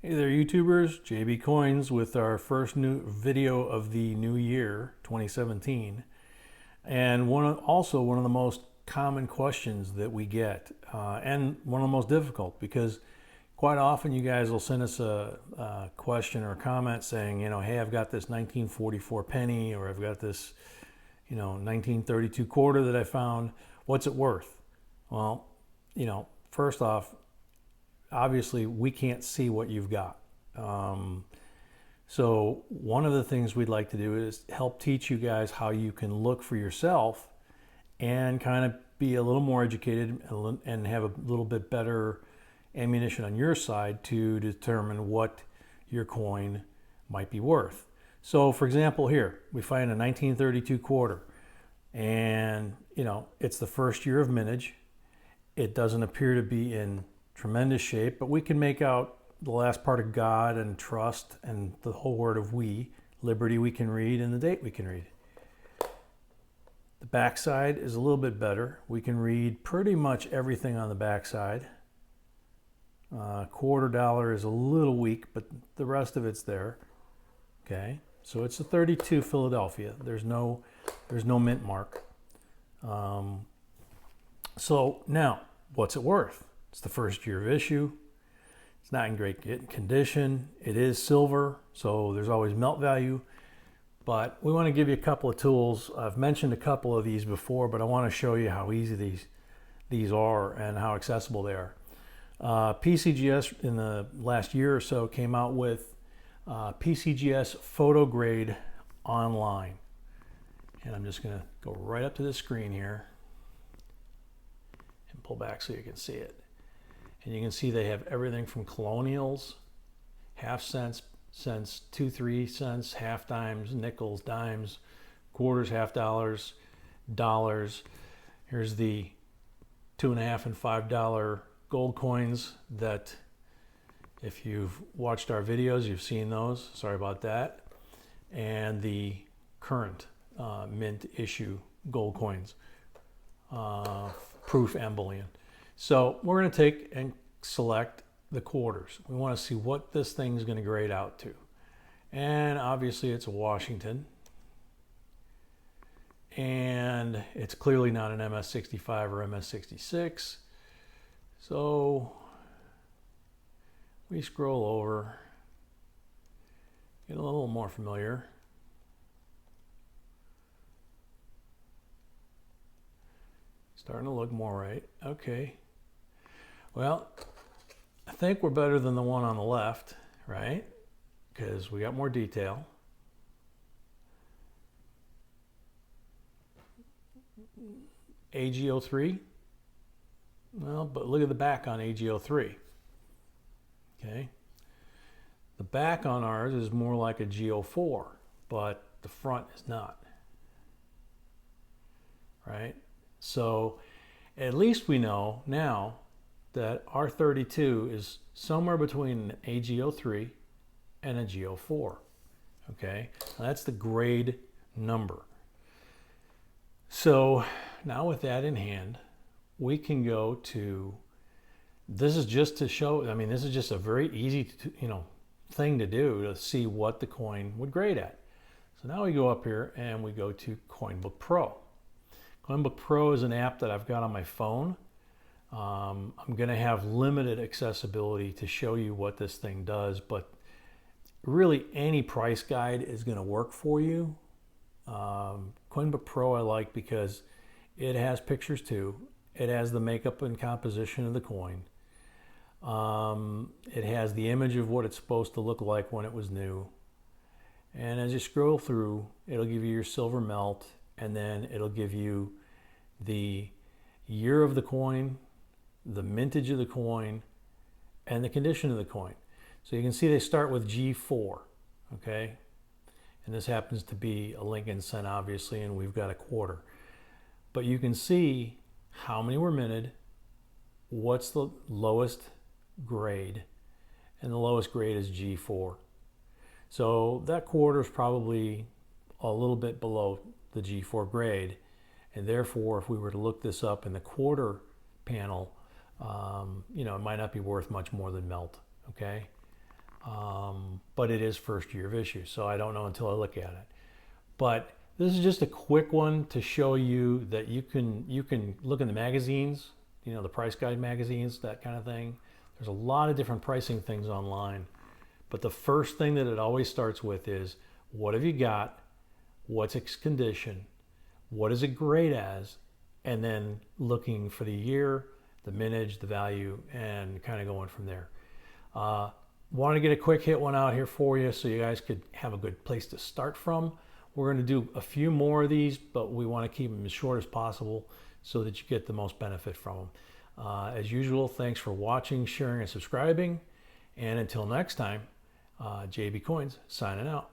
Hey there YouTubers, JB Coins with our first new video of the new year, 2017. And also one of the most common questions that we get, and one of the most difficult, because quite often you guys will send us a question or a comment saying, hey, I've got this 1944 penny, or I've got this, 1932 quarter that I found. What's it worth? Well, first off, obviously we can't see what you've got. So one of the things we'd like to do is help teach you guys how you can look for yourself and kind of be a little more educated and have a little bit better ammunition on your side to determine what your coin might be worth. So for example, here we find a 1932 quarter, and it's the first year of mintage. It doesn't appear to be in tremendous shape, but we can make out the last part of God and trust and the whole word of we, liberty we can read, and the date we can read. The backside is a little bit better. We can read pretty much everything on the backside. $quarter is a little weak, but the rest of it's there. Okay, so it's a 32 Philadelphia. There's no mint mark. So now, what's it worth? It's the first year of issue. It's not in great condition. It is silver, so there's always melt value. But we want to give you a couple of tools. I've mentioned a couple of these before, but I want to show you how easy these are and how accessible they are. Pcgs in the last year or so came out with Pcgs photo grade online. And I'm just going to go right up to the screen here and pull back so you can see it. And you can see they have everything from colonials, half cents, 2-3 cents, half dimes, nickels, dimes, quarters, half dollars, dollars. Here's the $2.50 and $5 gold coins that, if you've watched our videos, you've seen those. Sorry about that. And the current mint issue gold coins, proof and bullion. So we're going to take and select the quarters. We want to see what this thing's going to grade out to. And obviously it's a Washington. And it's clearly not an MS-65 or MS-66. So we scroll over, get a little more familiar. Starting to look more right. Okay. Well, I think we're better than the one on the left, right? Because we got more detail. AG03. Well, but look at the back on AG03. Okay. The back on ours is more like a G04, but the front is not. Right? So at least we know now that our 32 is somewhere between an AG03 and a G04. Okay, now that's the grade number. So now with that in hand, we can go to, this is just to show, this is just a very easy thing to do to see what the coin would grade at. So now we go up here and we go to CoinBook Pro. CoinBook Pro is an app that I've got on my phone. I'm going to have limited accessibility to show you what this thing does, but really any price guide is going to work for you. CoinBook Pro I like because it has pictures too. It has the makeup and composition of the coin. It has the image of what it's supposed to look like when it was new. And as you scroll through, it'll give you your silver melt, and then it'll give you the year of the coin, the mintage of the coin, and the condition of the coin. So you can see they start with G4, okay? And this happens to be a Lincoln cent, obviously, and we've got a quarter. But you can see how many were minted, what's the lowest grade, and the lowest grade is G4. So that quarter is probably a little bit below the G4 grade, and therefore if we were to look this up in the quarter panel, it might not be worth much more than melt. Okay, but it is first year of issue, so I don't know until I look at it. But this is just a quick one to show you that you can look in the magazines, you know, the price guide magazines, that kind of thing. There's a lot of different pricing things online. But the first thing that it always starts with is, what have you got? What's its condition? What is it grade as? And then looking for the year, the mintage, the value, and kind of going from there. Want to get a quick hit one out here for you so you guys could have a good place to start from. We're going to do a few more of these, but we want to keep them as short as possible so that you get the most benefit from them. As usual, thanks for watching, sharing, and subscribing. And until next time, JB Coins signing out.